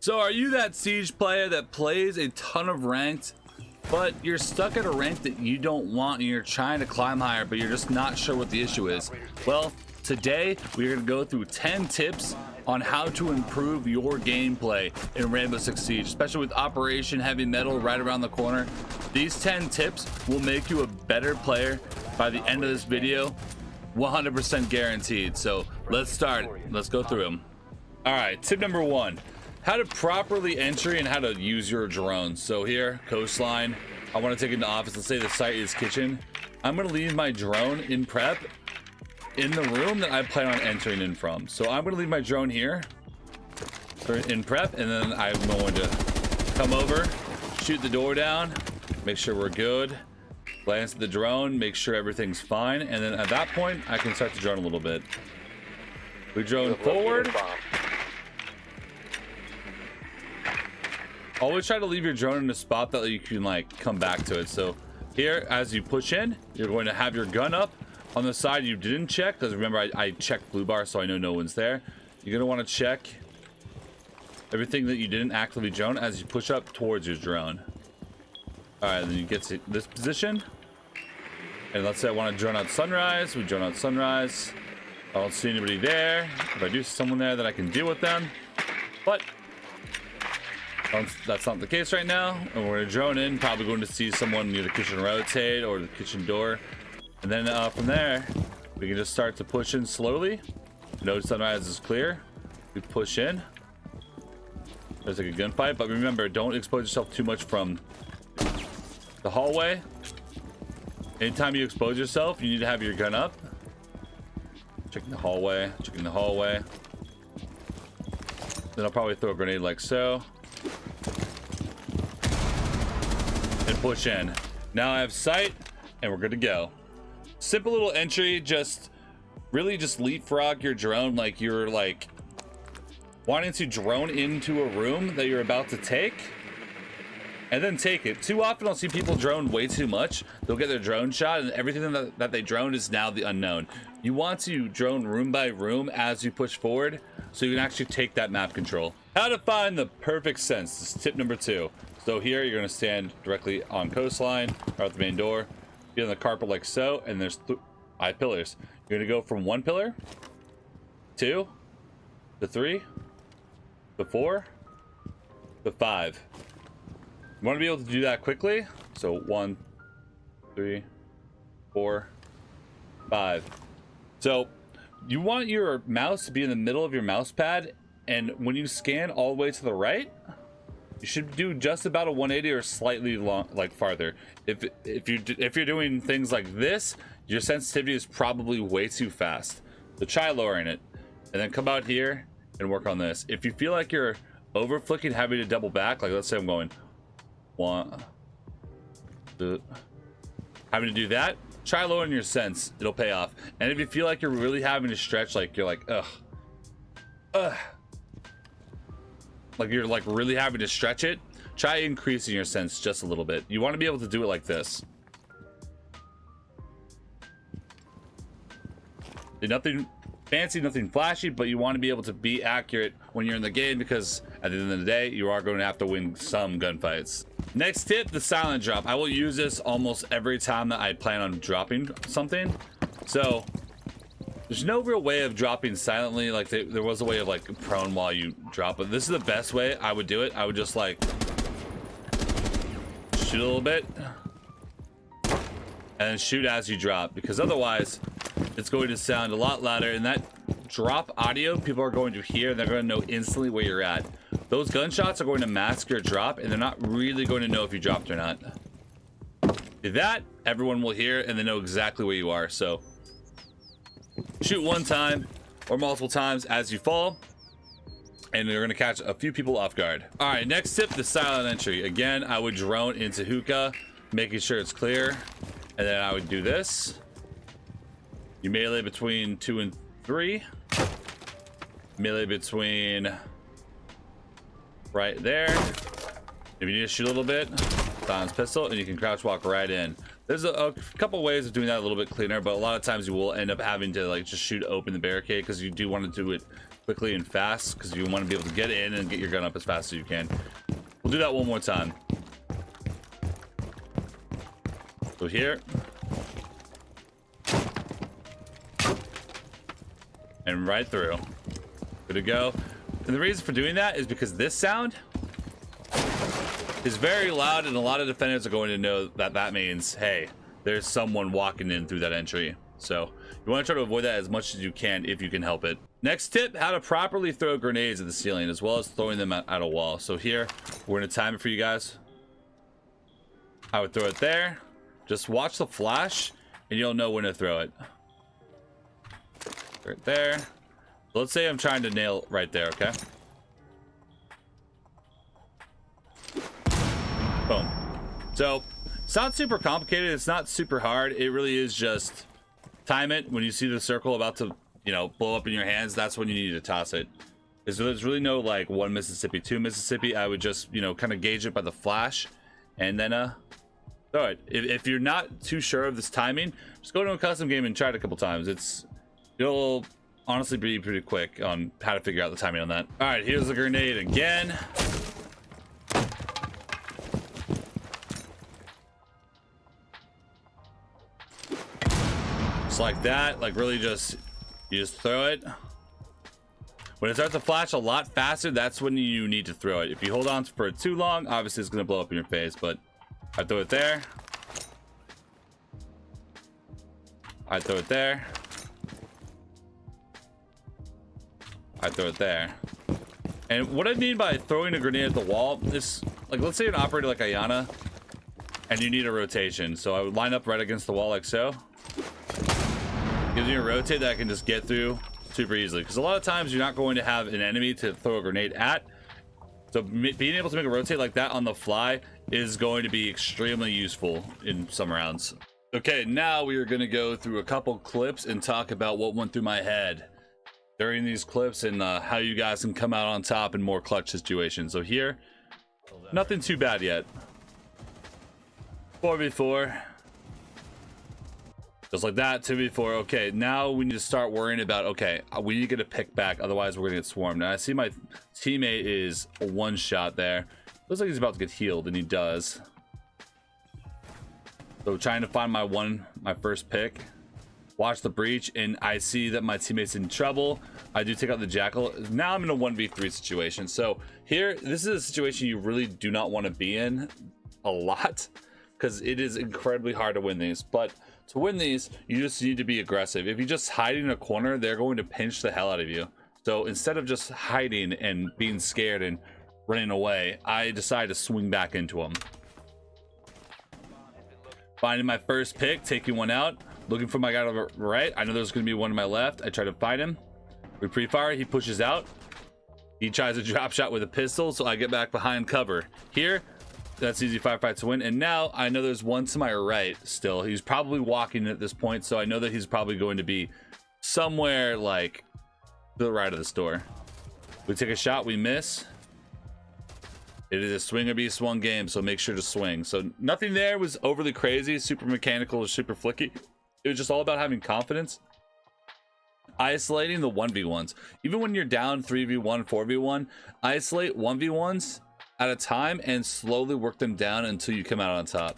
So are you that Siege player that plays a ton of ranked, but you're stuck at a rank that you don't want and you're trying to climb higher, but you're just not sure what the issue is? Well, today we're going to go through 10 tips on how to improve your gameplay in Rainbow Six Siege, especially with Operation Heavy Metal right around the corner. These 10 tips will make you a better player by the end of this video, 100% guaranteed. So let's start. Let's go through them. All right, tip number 1. How to properly entry and how to use your drone. So here, coastline, I want to take it into office. Let's say the site is kitchen. I'm going to leave my drone in prep in the room that I plan on entering in from. So I'm going to leave my drone here in prep, and then I'm going to come over, shoot the door down, make sure we're good, glance at the drone, make sure everything's fine, and then at that point I can start to drone a little bit. We drone forward. Always try to leave your drone in a spot that you can like come back to it. So here, as you push in, you're going to have your gun up on the side you didn't check, because remember I checked blue bar, so I know no one's there. You're going to want to check everything that you didn't actively drone as you push up towards your drone. All right, then you get to this position, and let's say I want to drone out sunrise. We drone out sunrise. I don't see anybody there. If I do see someone there, then I can deal with them, but that's not the case right now. And we're gonna drone in, probably going to see someone near the kitchen rotate or the kitchen door, and then from there we can just start to push in slowly. No sunrise is clear. We push in. There's like a gunfight, but remember, don't expose yourself too much from the hallway. Anytime you expose yourself, you need to have your gun up. Checking the hallway, checking the hallway. Then I'll probably throw a grenade like so and push in. Now I have sight and we're good to go. Simple little entry. Just really just leapfrog your drone like you're like wanting to drone into a room that you're about to take, and then take it. Too often I'll see people drone way too much. They'll get their drone shot and everything that they droned is now the unknown. You want to drone room by room as you push forward, so you can actually take that map control. How to find the perfect sense. This is tip number 2. So here you're going to stand directly on coastline or at the main door, be on the carpet like so, and there's 5 pillars. You're going to go from 1 pillar, 2 to 3 to 4 to 5. You want to be able to do that quickly. So 1, 3, 4, 5. So you want your mouse to be in the middle of your mouse pad, and when you scan all the way to the right, you should do just about a 180 or slightly long, like farther. If you're doing things like this, your sensitivity is probably way too fast. So try lowering it, and then come out here and work on this. If you feel like you're over flicking, having to double back, like let's say I'm going 1, 2, having to do that, try lowering your sense. It'll pay off. And if you feel like you're really having to stretch, like you're like like you're like really having to stretch it, try increasing your sense just a little bit. You want to be able to do it like this. Nothing fancy, nothing flashy, but you want to be able to be accurate when you're in the game, because at the end of the day you are going to have to win some gunfights. Next tip, the silent drop. I will use this almost every time that I plan on dropping something. So there's no real way of dropping silently. Like there was a way of like prone while you drop it. This is the best way I would do it. I would just like shoot a little bit and then shoot as you drop, because otherwise it's going to sound a lot louder, and that drop audio people are going to hear, and they're going to know instantly where you're at. Those gunshots are going to mask your drop, and they're not really going to know if you dropped or not. Do that, everyone will hear, and they know exactly where you are. So shoot one time or multiple times as you fall, and you're going to catch a few people off guard. All right, next tip, the silent entry. Again, I would drone into hookah, making sure it's clear, and then I would do this. You melee between 2 and 3. Melee between right there. If you need to shoot a little bit, silence pistol, and you can crouch walk right in. There's a couple ways of doing that a little bit cleaner, but a lot of times you will end up having to like just shoot open the barricade, because you do want to do it quickly and fast because you want to be able to get in and get your gun up as fast as you can. We'll do that one more time. So here. And right through. Good to go. And the reason for doing that is because this sound is very loud, and a lot of defenders are going to know that that means, hey, there's someone walking in through that entry. So you want to try to avoid that as much as you can if you can help it. Next tip, how to properly throw grenades at the ceiling as well as throwing them at a wall. So here, we're going to time it for you guys. I would throw it there. Just watch the flash and you'll know when to throw it. Right there. So let's say I'm trying to nail right there, okay? Boom. So it's not super complicated. It's not super hard. It really is just time it. When you see the circle about to, you know, blow up in your hands, that's when you need to toss it. So there's really no like 1 Mississippi, 2 Mississippi. I would just, you know, kind of gauge it by the flash and then throw it. If you're not too sure of this timing, just go to a custom game and try it a couple times. You'll honestly be pretty quick on how to figure out the timing on that. All right, here's the grenade again. Just like that, like really just, you just throw it. When it starts to flash a lot faster, that's when you need to throw it. If you hold on for it too long, obviously it's gonna blow up in your face, but I throw it there. I throw it there. I throw it there. And what I mean by throwing a grenade at the wall is, like, let's say an operator like Ayana and you need a rotation. So I would line up right against the wall like so. Gives me a rotate that I can just get through super easily. Because a lot of times you're not going to have an enemy to throw a grenade at. So being able to make a rotate like that on the fly is going to be extremely useful in some rounds. Okay, now we are going to go through a couple clips and talk about what went through my head during these clips and how you guys can come out on top in more clutch situations. So here, nothing too bad yet. 4v4. Just like that, 2v4. Okay, now we need to start worrying about, okay, we need to get a pick back, otherwise we're gonna get swarmed. Now I see my teammate is a one shot there. Looks like he's about to get healed, and he does. So trying to find my first pick. Watch the breach, and I see that my teammate's in trouble. I do take out the jackal. Now I'm in a 1v3 situation. So here, this is a situation you really do not want to be in a lot, because it is incredibly hard to win these. But to win these, you just need to be aggressive. If you just hide in a corner, they're going to pinch the hell out of you. So instead of just hiding and being scared and running away, I decide to swing back into them. Finding my first pick, taking one out. Looking for my guy to the right. I know there's going to be one to my left. I try to find him. We pre-fire. He pushes out. He tries a drop shot with a pistol, so I get back behind cover. Here, that's easy firefight to win. And now I know there's one to my right still. He's probably walking at this point, so I know that he's probably going to be somewhere like to the right of the store. We take a shot. We miss. It is a swing or be swung game, so make sure to swing. So nothing there was overly crazy, super mechanical or super flicky. It was just all about having confidence. Isolating the 1v1s. Even when you're down 3v1, 4v1, isolate 1v1s at a time and slowly work them down until you come out on top.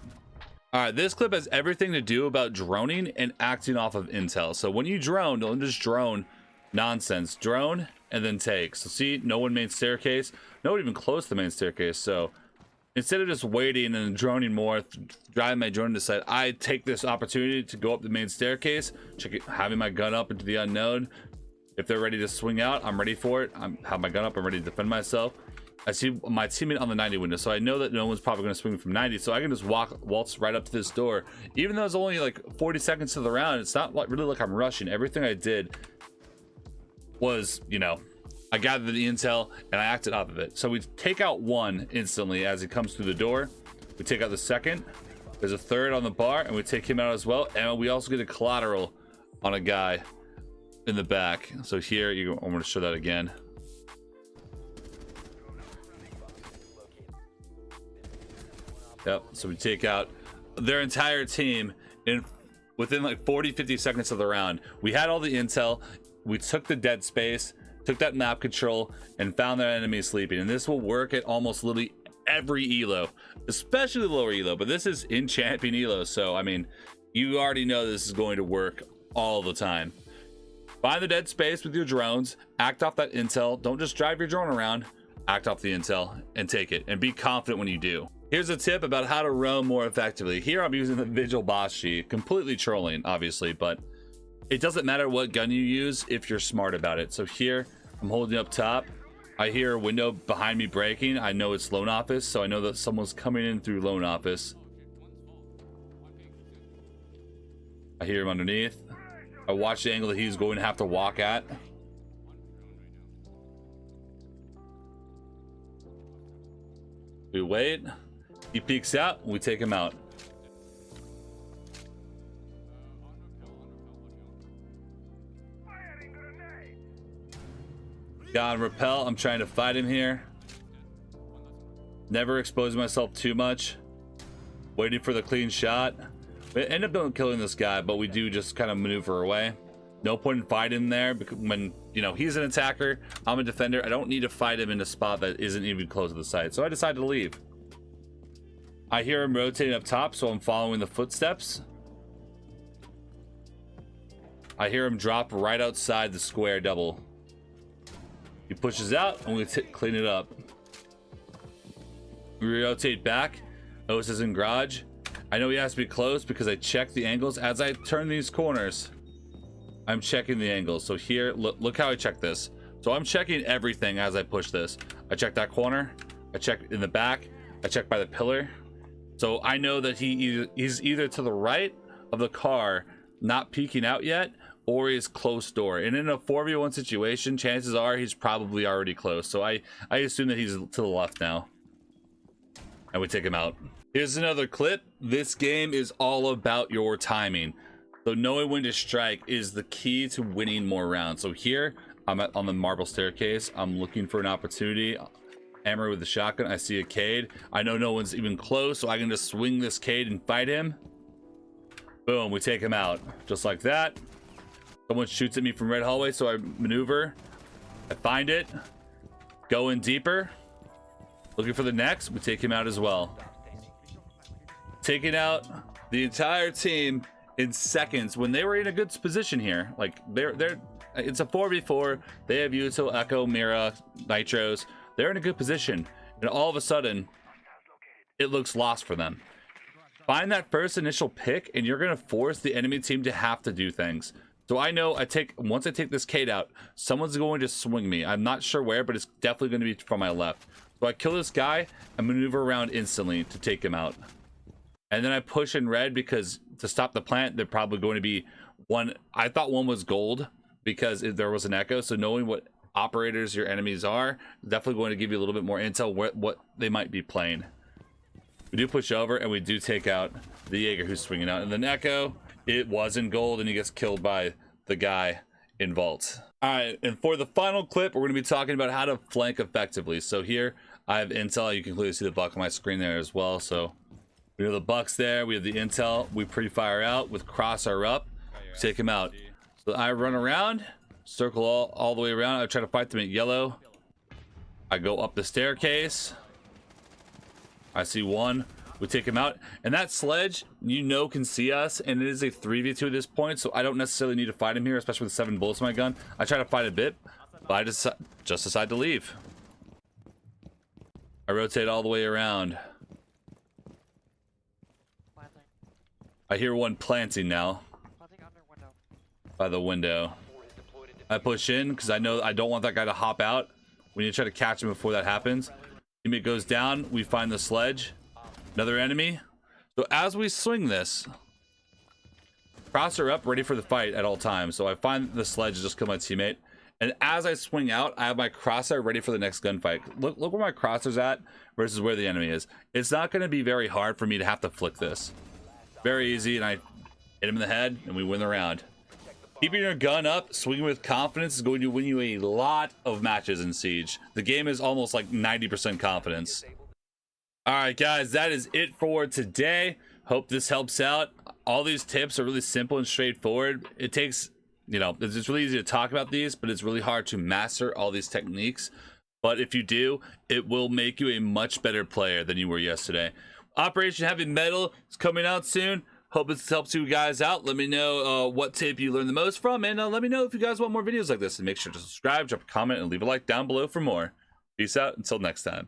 All right, this clip has everything to do about droning and acting off of intel. So when you drone, don't just drone nonsense. Drone and then take. So see, no one main staircase, no one even close to the main staircase. So instead of just waiting and droning more, driving my drone to the side, I take this opportunity to go up the main staircase, check it, having my gun up into the unknown. If they're ready to swing out, I'm ready for it. I have my gun up, I'm ready to defend myself. I see my teammate on the 90 window, so I know that no one's probably going to swing from 90, so I can just waltz right up to this door. Even though it's only like 40 seconds to the round, it's not really like I'm rushing. Everything I did was, you know, I gathered the intel and I acted off of it. So we take out one instantly as he comes through the door. We take out the second. There's a third on the bar, and we take him out as well. And we also get a collateral on a guy in the back. So here, I'm going to show that again. Yep. So we take out their entire team within like 40-50 seconds of the round. We had all the intel. We took the dead space took that map control, and found that enemy sleeping. And this will work at almost literally every elo, especially the lower elo, but this is in champion elo, so I mean, you already know this is going to work all the time. Find the dead space with your drones, act off that intel. Don't just drive your drone around, act off the intel and take it, and be confident when you do. Here's a tip about how to roam more effectively. Here I'm using the Vigil Bashi, completely trolling obviously, but it doesn't matter what gun you use if you're smart about it. So here I'm holding up top, I hear a window behind me breaking. I know it's loan office, so I know that someone's coming in through loan office. I hear him underneath. I watch the angle that he's going to have to walk at. We wait. He peeks out. We take him out. Got on repel. I'm trying to fight him here. Never expose myself too much. Waiting for the clean shot. We end up killing this guy, but we do just kind of maneuver away. No point in fighting there because when, you know, he's an attacker, I'm a defender. I don't need to fight him in a spot that isn't even close to the site. So I decided to leave. I hear him rotating up top, so I'm following the footsteps. I hear him drop right outside the square double. He pushes out and we clean it up. We rotate back. Os is in garage. I know he has to be close because I check the angles as I turn these corners. I'm checking the angles. So here, look how I check this. So I'm checking everything as I push this. I check that corner. I check in the back. I check by the pillar. So I know that he's either to the right of the car, not peeking out yet, or he's close door. And in a 4v1 situation, chances are he's probably already close. So I assume that he's to the left now. And we take him out. Here's another clip. This game is all about your timing. So knowing when to strike is the key to winning more rounds. So here, I'm on the marble staircase. I'm looking for an opportunity. Hammer with the shotgun. I see a Cade. I know no one's even close, so I can just swing this Cade and fight him. Boom, we take him out. Just like that. Someone shoots at me from red hallway, so I maneuver. I find it. Go in deeper. Looking for the next. We take him out as well. Taking out the entire team in seconds when they were in a good position here. Like it's a 4v4. They have Yuto, Echo, Mira, Nitros. They're in a good position, and all of a sudden it looks lost for them. Find that first initial pick and you're going to force the enemy team to have to do things. So I know once I take this Cade out, someone's going to swing me. I'm not sure where, but it's definitely going to be from my left. So I kill this guy and maneuver around instantly to take him out. And then I push in red because to stop the plant, they're probably going to be one. I thought one was gold because there was an echo. So knowing what operators your enemies are, definitely going to give you a little bit more intel what they might be playing. We do push over and we do take out the Jaeger who's swinging out. And then echo, it wasn't gold and he gets killed by the guy in vault. All right, and for the final clip, we're going to be talking about how to flank effectively. So here I have intel. You can clearly see the buck on my screen there as well. So we have the bucks there. We have the intel. We pre-fire out with crosshair up. Take him out. So I run around, circle all the way around. I try to fight them at yellow. I go up the staircase. I see one. We take him out. And that sledge, you know, can see us. And it is a 3v2 at this point. So I don't necessarily need to fight him here, especially with 7 bullets in my gun. I try to fight a bit, but I just decide to leave. I rotate all the way around. I hear one planting now by the window. I push in because I know I don't want that guy to hop out. We need to try to catch him before that happens. Teammate goes down. We find the sledge. Another enemy. So as we swing this, crosshair up, ready for the fight at all times. So I find the sledge to just kill my teammate. And as I swing out, I have my crosshair ready for the next gunfight. Look where my crosshair's at versus where the enemy is. It's not going to be very hard for me to have to flick this. Very easy, and I hit him in the head, and we win the round. Keeping your gun up, swinging with confidence is going to win you a lot of matches in Siege. The game is almost like 90% confidence. All right, guys, that is it for today. Hope this helps out. All these tips are really simple and straightforward. It takes you know, it's really easy to talk about these, but it's really hard to master all these techniques. But if you do, it will make you a much better player than you were yesterday. Operation Heavy Metal is coming out soon. Hope this helps you guys out. Let me know what tape you learned the most from, and let me know if you guys want more videos like this. And make sure to subscribe, drop a comment, and leave a like down below for more. Peace out until next time.